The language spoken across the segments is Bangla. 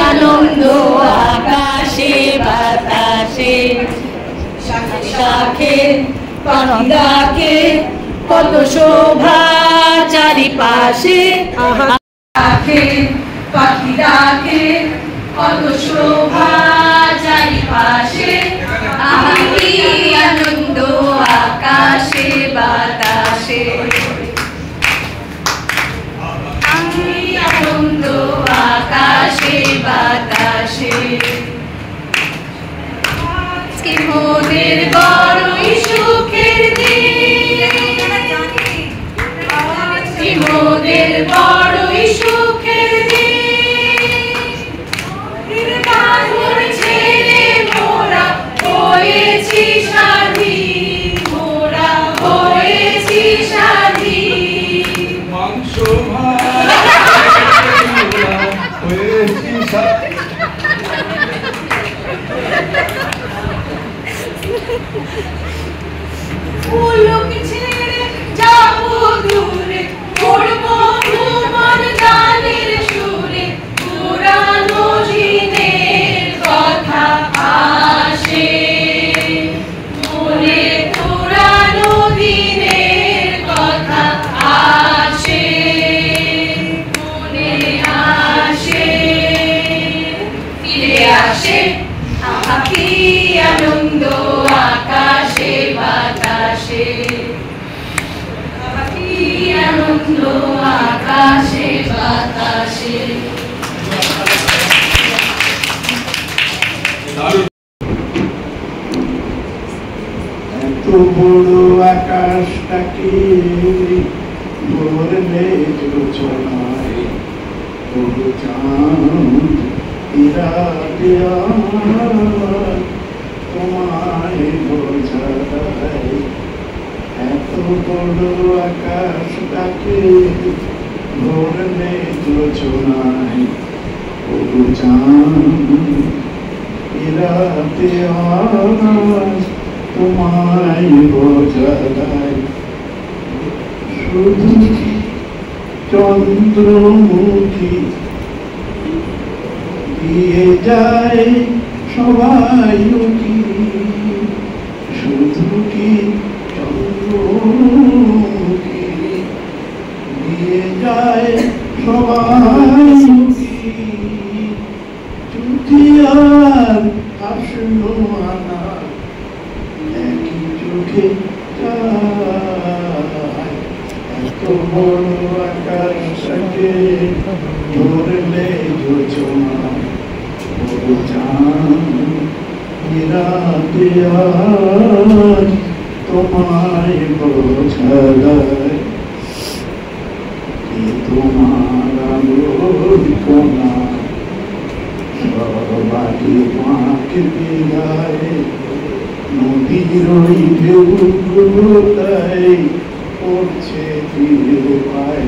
আনন্দ আকাশে বাতাসে, শাখে শাখে পাখি ডাকে, কত শোভা চারিপাশে। ডাকে পাখি ডাকে, কত শোভা চারিপাশে। কি আনন্দ আকাশে বাতাসে, কি আনন্দ আকাশে বাতাসে। মোদের বড়ই সুখের দিন, মোদের বড়ই সুখের দিন। বাঁধন ছেড়ে মোরা হয়েছি স্বাধীন, মোরা হয়েছি স্বাধীন। মাংস হয়েছি স্বাধীন। ফুলক ছেড়ে যাবো দূরে, পড়বো তোমার গানের সুরে। পুরানো দিনের কথা আসে মনে, পুরানো দিনের কথা আসে মনে আসে, ফিরে আসে। কি আনন্দ আকাশে বাতাসে, কি আনন্দ আকাশে বাতাসে। এত বড় আকাশটাকে ভরলে যোজনায়, তবু চাঁদ রাতে তোমায় বোঝায়। এত বড় আকাশটাকে ভরলে যোজনায়, তবু চাঁদ রাতে তোমায় বোঝায়। শুধু চন্দ্রমুখী দিয়ে যায় সবাই কি, শুধু কি চন্দ্রমুখী দিয়ে যায় সবাই কি। যদি আর আসলো আনা একই চোখে চায়। এত বড় আকাশটাকে ধরলে যোজনা, তবু চাঁদ রাতে আজ তোমায় বোঝায়। কি তোমার আলোর কোনা সবাই তোমাকে বিদায়, নদীর ওই ঢেউগুলোয় পড়ছে ফিরে পায়।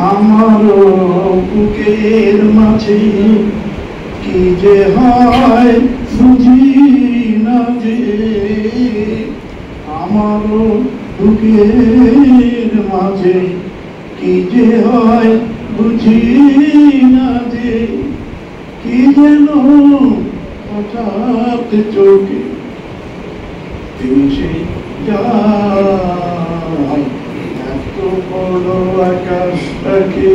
আমার বুকের মাঝে কি যে হয় বুঝি না যে, আমার বুকের মাঝে কি যে হয় বুঝি না যে। কি যেন হঠাৎ চোখে ভেসে যায়। এত বড় আকাশটাকে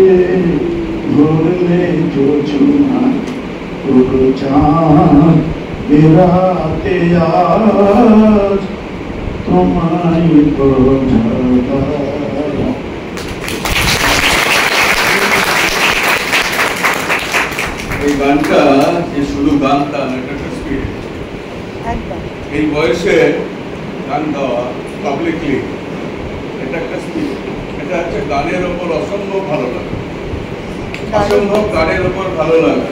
ধরলে যোজনা, তবু চাঁদ রাতে আজ তোমায় বোঝায়। এই গানটা যে শুধু গান তা না, এটা একটা স্পিরিট। এই বয়সে গান গাওয়া পাবলিকলি, এটা একটা স্পিরিট। এটা হচ্ছে গানের ওপর অসম্ভব ভালো লাগে, অসম্ভব গানের ওপর ভালো লাগে।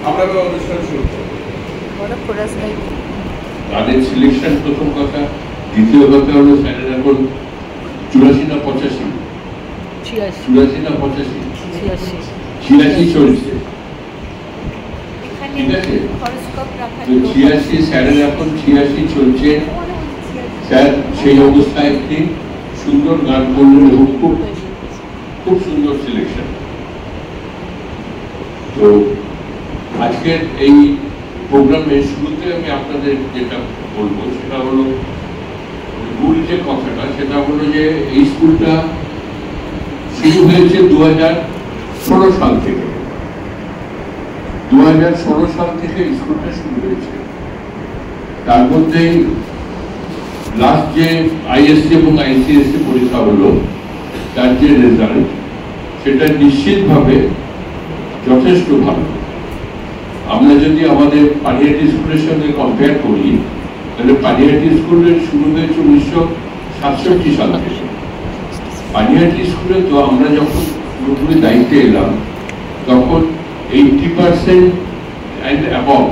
আমরা অনুষ্ঠান শুরু গানের সিলেকশন প্রথম কথা, দ্বিতীয় কথা হলো স্যারের এখন 84 না 85, 84 না 85, 86 চলছে, ঠিক আছে? তো 86 স্যারের এখন 86 চলছে। স্যার সেই অবস্থায় একটি সুন্দর গান করলেন, খুব খুব সুন্দর সিলেকশন। তো আজকের এই প্রোগ্রামের শুরুতে আমি আপনাদের যেটা বলবো সেটা হলো মূল যে কথাটা, সেটা হলো যে এই স্কুলটা শুরু হয়েছে 2016 সাল থেকে। 2016 সাল থেকে স্কুলটা শুরু হয়েছে। তার মধ্যে লাস্ট যে আইএসসি এবং আইসিএসসি পরীক্ষা হলো, তার যে রেজাল্ট সেটা নিশ্চিতভাবে যথেষ্ট ভালো। আমরা যদি আমাদের পানিহাটি স্কুলের সঙ্গে কম্পেয়ার করি, তাহলে পানিহাটি স্কুলের শুরু হয়েছে 1967 সাল থেকে। পানিহাটি স্কুলে তো আমরা যখন পুরোপুরি দায়িত্বে এলাম তখন 80% অ্যান্ড অ্যাবভ,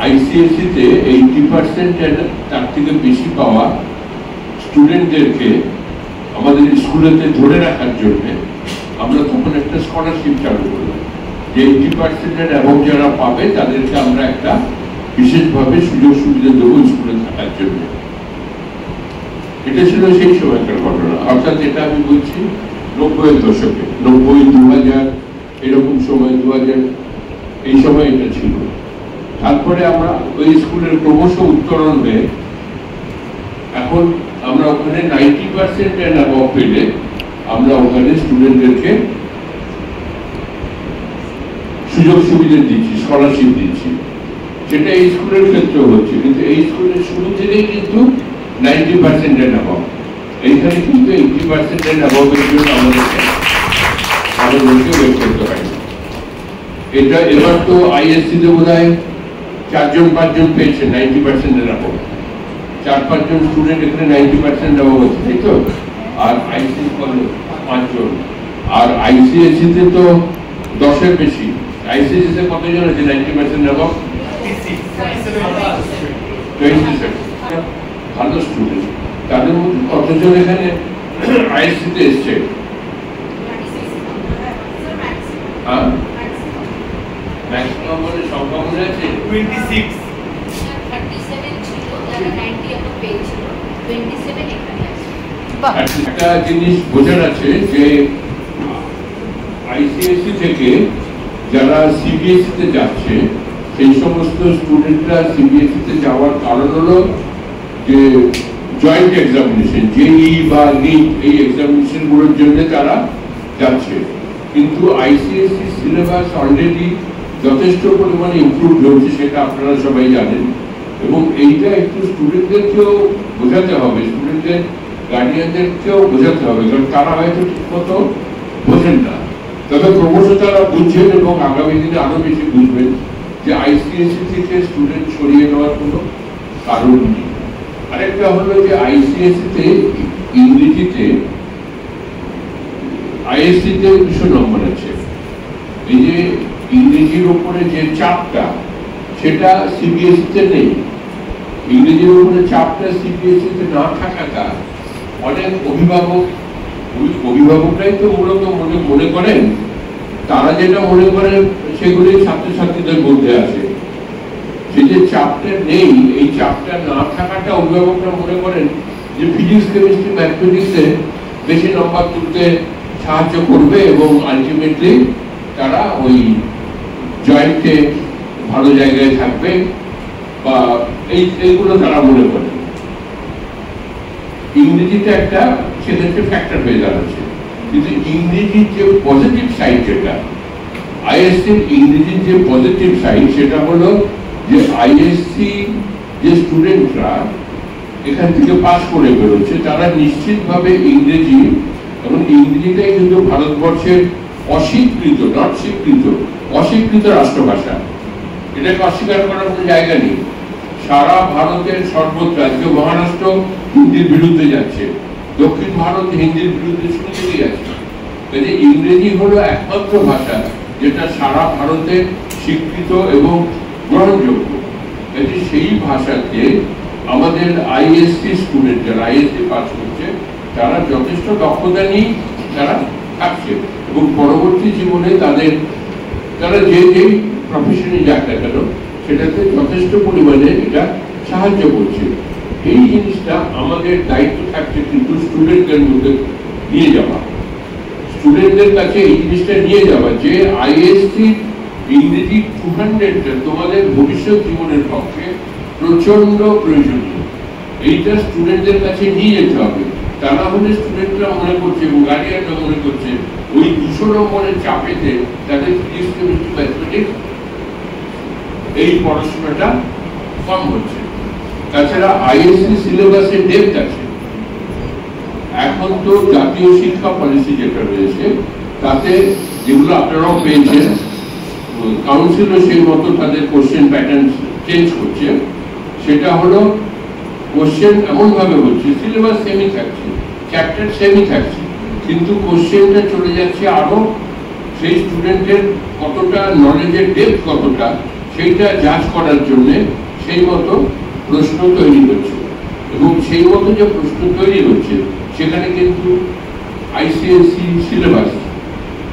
আইসিএসসিতে 80% তার থেকে বেশি পাওয়া স্টুডেন্টদেরকে আমাদের স্কুলেতে ধরে রাখার জন্য আমরা তখন একটা স্কলারশিপ চালু করলাম, যে 80% অ্যাবভ যারা পাবে তাদেরকে আমরা একটা বিশেষভাবে সুযোগ সুবিধা দেবো স্কুলে থাকার জন্য। এটা ছিল সেই সময়কার ঘটনা। অর্থাৎ এটা আমি বলছি 90-এর দশকে, 90, 2000 এরকম সময়, 2000 এই সময় এটা ছিল। তারপরে আমরা ওই স্কুলের ক্রমশ উত্তরণ হয়ে এখন আমরা ওখানে 90% এন্ড অ্যাবভ পেলে আমরা ওখানে স্টুডেন্টদেরকে সুযোগ সুবিধা দিচ্ছি, স্কলারশিপ দিচ্ছি। সেটা এই স্কুলের ক্ষেত্রে হচ্ছে, কিন্তু এই স্কুলের শুরু থেকেই কিন্তু 90% এন্ড অ্যাবভ। এইখানে কিন্তু 80% এন্ড অ্যাবভের জন্য আমাদেরকে ওয়েট করতে হয়। এটা এবার তো আইএসসিতে বোধ হয় 4-5 জন পেয়েছে 90% এর অ্যাবভ। 4-5 জন স্টুডেন্ট এখানে 90% অ্যাবভ আছে, তাই তো? আর আইসি 5 জন। আর আইসিএসসিতে তো 10-এর বেশি। আইসিএসসিতে কতজন আছে 90% অ্যাবভ? 27 ভালো স্টুডেন্ট। তাদের মধ্যে কতজন এখানে আইএসসিতে এসছে? ম্যাক্সিমাম বলে সংখ্যা মনে আছে 26। 37 ছিল, যারা 90 অ্যাবভ পেয়েছিল, 27 এখানে আছে। একটা জিনিস বোঝার আছে যে আইসিএসসি থেকে যারা সিবিএসসি তে যাচ্ছে, সেই সমস্ত স্টুডেন্টরা সিবিএসসি তে যাওয়ার কারণ হলো যে জয়েন্ট এক্সামিনেশন, জেইই বা নিট, এই এক্সামিনেশন গুলোর জন্য তারা যাচ্ছে। কিন্তু আইসিএসসি সিলেবাস অলরেডি যথেষ্ট পরিমাণে ইমপ্রুভ হয়েছে, সেটা আপনারা সবাই জানেন। এবং এইটা একটু স্টুডেন্টদেরকেও বোঝাতে হবে, স্টুডেন্টদের গার্ডিয়ানদেরকেও বোঝাতে হবে, কারণ তারা হয়তো ঠিক মতো বোঝেন না। তবে ক্রমশ তারা বুঝছেন এবং আগামী দিনে আরো বেশি বুঝবেন যে আইসিএসসি থেকে স্টুডেন্ট সরিয়ে নেওয়ার কোনো কারণ নেই। আরেকটা হলো যে আইসিএসসিতে ইংরেজিতে আইএসসিতে 200 নম্বর আছে। এই যে ইংরেজির উপরে যে চাপটা, সেটা সিবিএসসিতে নেই। ইংরেজির উপরে চাপটা সিবিএসসিতে না থাকাটা অনেক অভিভাবকরাই তো মূলত মনে করেন, তারা যেটা মনে করেন সেগুলি ছাত্রছাত্রীদের মধ্যে আছে। সেই যে চাপটা নেই, এই চাপটা না থাকাটা অভিভাবকরা মনে করেন যে ফিজিক্স, কেমিস্ট্রি, ম্যাথমেটিক্সে বেশি নম্বর তুলতে সাহায্য করবে এবং আলটিমেটলি তারা ওই জয়েন্টে ভালো জায়গায় থাকবে, বা এইগুলো তারা মনে করেন। ইংরেজিতে একটা সেক্ষেত্রে ফ্যাক্টর হয়ে দাঁড়াচ্ছে, কিন্তু ইংরেজির যে পজিটিভ সাইড, যেটা আইএসসির ইংরেজির যে পজিটিভ সাইড, সেটা হলো যে আইএসসি যে স্টুডেন্টরা এখান থেকে পাস করে বেরোচ্ছে, তারা নিশ্চিতভাবে ইংরেজি, এবং ইংরেজিটাই কিন্তু ভারতবর্ষের অস্বীকৃত, নট স্বীকৃত, অস্বীকৃত রাষ্ট্রভাষা। এটাকে অস্বীকার করার কোনো জায়গা নেই। সারা ভারতের সর্বত্র, আজকে মহারাষ্ট্র হিন্দির বিরুদ্ধে যাচ্ছে, দক্ষিণ ভারত হিন্দির বিরুদ্ধে শুরু থেকে যাচ্ছে। কাজে ইংরেজি হলো একমাত্র ভাষা যেটা সারা ভারতে স্বীকৃত এবং গ্রহণযোগ্য। কাজে সেই ভাষাকে আমাদের আইএসসি স্টুডেন্ট, যারা আইএসসি পাস করছে, তারা যথেষ্ট দক্ষতা নিয়ে তারা থাকছে, এবং পরবর্তী জীবনে তারা যে প্রফেশনে যাক না কেন, সেটাতে যথেষ্ট পরিমাণে এটা সাহায্য করছে। এই জিনিসটা আমাদের দায়িত্ব থাকছে কিন্তু স্টুডেন্টদের মধ্যে নিয়ে যাওয়া। স্টুডেন্টদের কাছে এই জিনিসটা নিয়ে যাওয়া যে আইএসসি ইংরেজি 200টা তোমাদের ভবিষ্যৎ জীবনের পক্ষে প্রচন্ড প্রয়োজনীয়, এইটা স্টুডেন্টদের কাছে নিয়ে যেতে হবে। তা না হলে স্টুডেন্টরা মনে করছে এবং গার্ডিয়ানরা মনে করছে ওই 200 নম্বরের চাপেতে তাদের ফিজিক্স কেমিস্ট্রি ম্যাথমেটিক্স এই পড়াশোনাটা কম হচ্ছে। তাছাড়া আইএসসি সিলেবাসে ডেপথ আছে। এখন তো জাতীয় শিক্ষা পলিসি যেটা রয়েছে তাতে যেগুলো আপনারাও পেয়েছেন, কাউন্সিলও সেই মতো তাদের কোশ্চেন প্যাটার্ন চেঞ্জ করছে। সেটা হলো কোশ্চেন এমন ভাবে হচ্ছে, সিলেবাস সেমই থাকছে, চ্যাপ্টার সেমই থাকছে, কিন্তু কোশ্চেনটা চলে যাচ্ছে আরো সেই স্টুডেন্টের কতটা নলেজের ডেপথ কতটা সেইটা জাজ করার জন্য সেই মতো প্রশ্ন তৈরি হচ্ছে। এবং সেই মতো যে প্রশ্ন তৈরি হচ্ছে সেখানে কিন্তু আইসিএসসি সিলেবাস,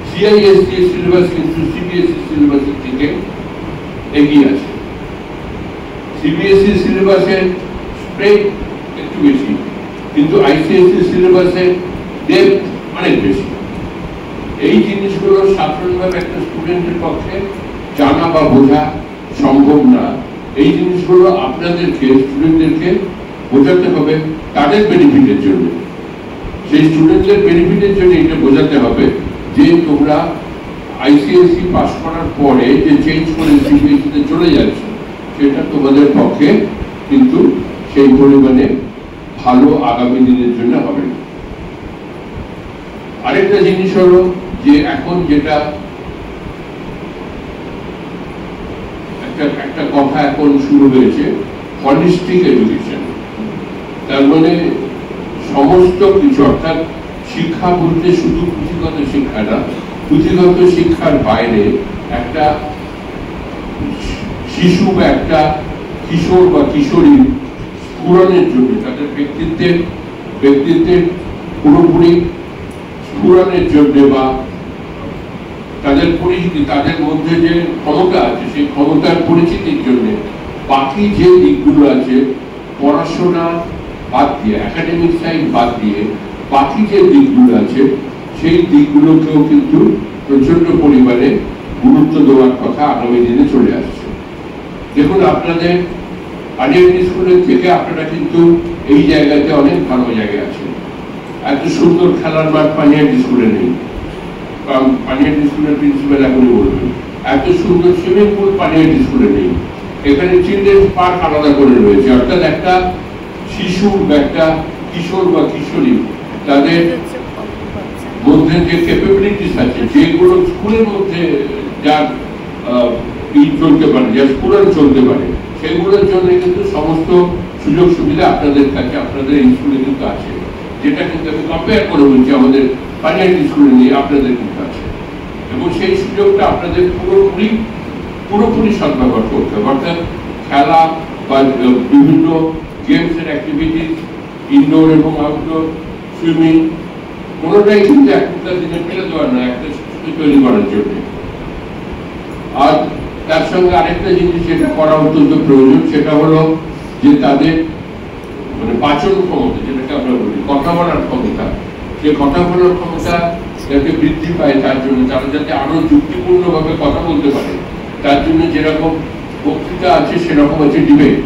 সিআইএসসি সিলেবাস কিন্তু সিবিএসসি সিলেবাসের থেকে এগিয়ে আছে। সিবিএসসি সিলেবাসের স্প্রেড একটু বেশি, কিন্তু আইসিএসসি সিলেবাসের ডেপথ অনেক বেশি। এই জিনিসগুলো সাধারণভাবে একটা স্টুডেন্টের পক্ষে জানা বা বোঝা সম্ভব না। এই জিনিসগুলো আপনাদেরকে স্টুডেন্টদেরকে বোঝাতে হবে তাদের বেনিফিটের জন্য। সেই স্টুডেন্টদের বেনিফিটের জন্য এটা বোঝাতে হবে যে তোমরা আইসিএসসি পাস করার পরে যে চেঞ্জ করে সিবিএসসিতে চলে যাচ্ছে সেটা তোমাদের পক্ষে কিন্তু সেই পরিমাণে ভালো আগামী দিনের জন্য হবে না। আরেকটা জিনিস হলো যে এখন যেটা একটা কথা এখন শুরু হয়েছে হলিস্টিক এডুকেশন। তার মানে সমস্ত কিছু, অর্থাৎ শিক্ষা বলতে শুধু পুঁথিগত শিক্ষা না, পুঁথিগত শিক্ষার বাইরে একটা শিশু বা একটা কিশোর বা কিশোরীর স্ফুরণের জন্য, তাদের ব্যক্তিত্বের পুরোপুরি স্ফুরণের জন্য বা তাদের পরিচিতি, তাদের মধ্যে যে ক্ষমতা আছে সেই ক্ষমতার পরিচিতির জন্য বাকি যে দিকগুলো আছে পড়াশোনা বাদ দিয়ে, একাডেমিক সাইড বাদ দিয়ে বাকি যে দিকগুলো আছে সেই দিকগুলোকেও কিন্তু প্রচন্ড পরিমাণে গুরুত্ব দেওয়ার কথা আগামী দিনে চলে আসছে। দেখুন, আপনাদের পানিহাটি স্কুলের থেকে আপনারা কিন্তু এই জায়গাতে অনেক ভালো জায়গায় আছেন। এত সুন্দর খেলার মাঠ পানিহাটি স্কুলে নেই, পানিহাটি স্কুলের প্রিন্সিপাল এখনই বলবেন। এত সুন্দর সুইমিং পুল পানিহাটি স্কুলে নেই। এখানে চিলড্রেন্স পার্ক আলাদা করে রয়েছে, অর্থাৎ একটা শিশু বা একটা কিশোর বা কিশোরী তাদের মধ্যে যে ক্যাপাবিলিটিস আছে, যেগুলো স্কুলের মধ্যে যার চলতে পারে, যার স্কুল চলতে পারে, সেগুলোর জন্য কিন্তু সমস্ত সুযোগ সুবিধা আপনাদের কাছে, আপনাদের এই স্কুলে কিন্তু আছে। যেটা কিন্তু আমি কম্পেয়ার করে বলছি আমাদের পানিহাটি স্কুলে নিয়ে আপনাদের কিন্তু আছে। এবং সেই সুযোগটা আপনাদের পুরোপুরি সদ্ব্যবহার করতে হবে। অর্থাৎ খেলা বা বিভিন্ন গেমসের অ্যাক্টিভিটিস, ইনডোর এবং আউটডোর, সুইমিং, কোনোটাই কিন্তু এখনকার দিনে ফেলে দেওয়ার না, একটা শিশুকে তৈরি করার জন্য। আর তার সঙ্গে আরেকটা জিনিস যেটা করা অত্যন্ত প্রয়োজন, সেটা হলো যে তাদের মানে বাচন ক্ষমতা, যেটাকে আমরা বলি কথা বলার ক্ষমতা, সে কথা বলার ক্ষমতা যাতে বৃদ্ধি পায়, তার জন্য তারা যাতে আরো যুক্তিপূর্ণভাবে কথা বলতে পারে, তার জন্য যেরকম বক্তৃতা আছে সেরকম আছে ডিবেট।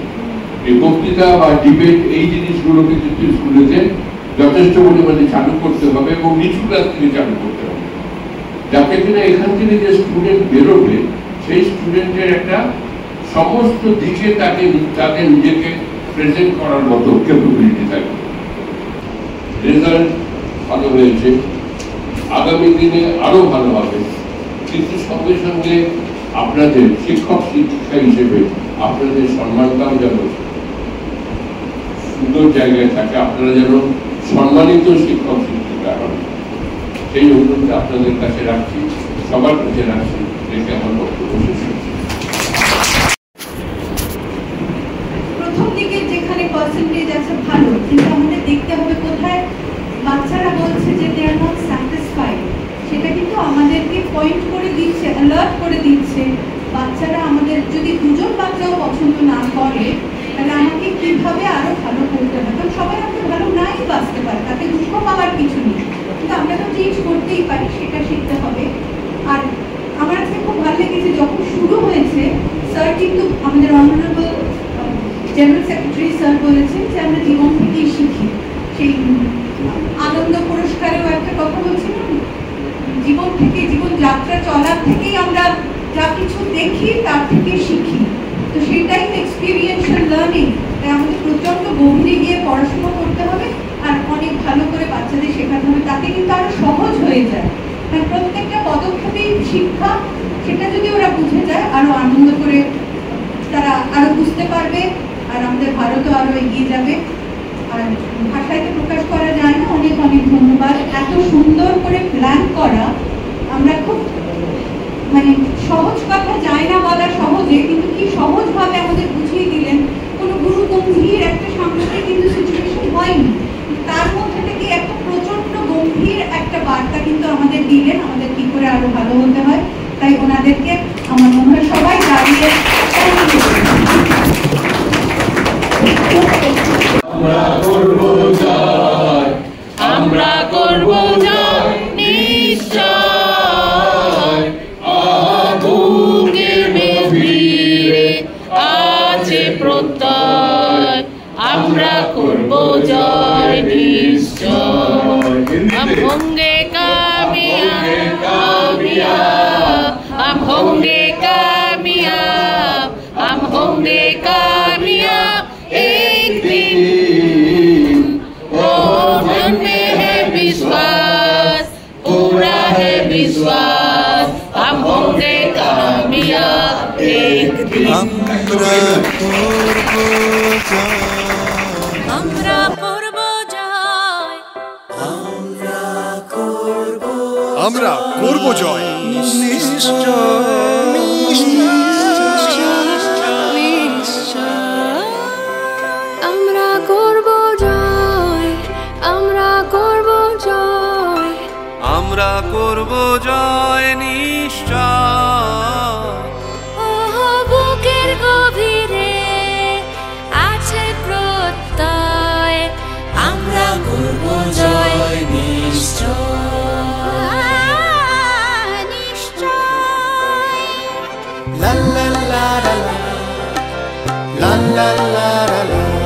এই বক্তৃতা বা ডিবেট এই জিনিসগুলোকে কিন্তু স্কুলেতে যথেষ্ট পরিমাণে চালু করতে হবে এবং নিচু ক্লাস থেকে চালু করতে হবে, যাতে কিনা এখান থেকে যে স্টুডেন্ট বেরোবে সেই স্টুডেন্টের একটা সমস্ত দিকে তাকে নিজেকে প্রেজেন্ট করার মতো ক্যাপাবিলিটি থাকে। রেজাল্ট ভালো হয়েছে, আগামী দিনে আরো ভালো হবে, কিন্তু সঙ্গে সঙ্গে আপনাদের শিক্ষক শিক্ষিকা হিসেবে আপনাদের সম্মানটাও যেন সুন্দর জায়গায় থাকে, আপনারা যেন সম্মানিত শিক্ষক শিক্ষিকা হন, সেই অনুরোধটা আপনাদের কাছে রাখছি, সবার কাছে রাখছি। রেখে আমার বক্তব্য শেষ করছি। প্রথম দিকে যেখানে পার্সেন্টেজ আছে ভালো, কিন্তু আমাদের দেখতে হবে কোথায় বাচ্চারা বলছে যে দে আর নট স্যাটিসফাইড, সেটা কিন্তু আমাদেরকে পয়েন্ট করে দিচ্ছে, অ্যালার্ট করে দিচ্ছে। বাচ্চারা আমাদের যদি দুজন বাচ্চাও পছন্দ না করে তাহলে আমাকে কিভাবে আরো ভালো করতে হবে। কারণ সবাই আমাকে ভালো নাই বাঁচতে পারে, তাতে দুঃখ পাওয়ার কিছু নেই, কিন্তু আমরা তো চেঞ্জ করতেই করতেই পারি সেটা শিখতে হবে। আর আমার কাছে খুব ভালো লেগেছে যখন শুরু হয়েছে, স্যার কিন্তু আমাদের অনারেবল জেনারেল সেক্রেটারি স্যার বলেছেন যে আমরা জীবন থেকেই শিখি। সেই আনন্দ পুরস্কারেও একটা কথা বলছিলাম, জীবন থেকে, জীবন যাত্রা চলার থেকেই আমরা যা কিছু দেখি তার থেকে শিখি। তো সেটাই এক্সপিরিয়েন্সিয়াল লার্নিং। তাই আমাদের প্রচন্ড গভীরে গিয়ে পড়াশোনা করতে হবে আর অনেক ভালো করে বাচ্চাদের শেখাতে হবে, তাতে কিন্তু আরো সহজ হয়ে যায়। আর প্রত্যেকটা পদক্ষেপেই শিক্ষা, সেটা যদি ওরা বুঝে যায় আরো আনন্দ করে তারা আরো বুঝতে পারবে, আর আমাদের ভারতও আরো এগিয়ে যাবে। আর ভাষায় তো প্রকাশ করা যায় না। অনেক অনেক ধন্যবাদ। এত সুন্দর করে প্ল্যান করা, আমরা খুব মানে সহজ কথা যায় না বলা সহজে, কিন্তু কি সহজভাবে আমাদের বুঝিয়ে দিলেন। কোনো গুরু গম্ভীর একটা সাংঘাতিক কিন্তু সিচুয়েশন হয়নি, তার মধ্যে থেকে একটা প্রচন্ড গম্ভীর একটা বার্তা কিন্তু আমাদের দিলেন, আমাদের কি করে আরো ভালো হতে হয়। তাই ওনাদেরকে আমার মনে হয় সবাই দাঁড়িয়ে আমরা করব জয়, আমরা করব জয় নিশ্চয়। বুকের গভীরে আছে প্রত্যয়, আমরা করব জয় নিশ্চয়। हम होंगे कामयाब, हम होंगे कामयाब, हम होंगे कामयाब एक दिन। ओ मन में है विश्वास, पूरा है विश्वास, हम होंगे कामयाब एक दिन। আমরা করব জয়, আমরা করব জয় আমরা করব জয়, আমরা করব জয়, আমরা করব জয় নিশ্চয়। বুকের গভীরে আছে প্রত্যয়, আমরা করব জয় নিশ্চয়, নিশ্চয়। লা লা লা লা লা লা লা লা লা।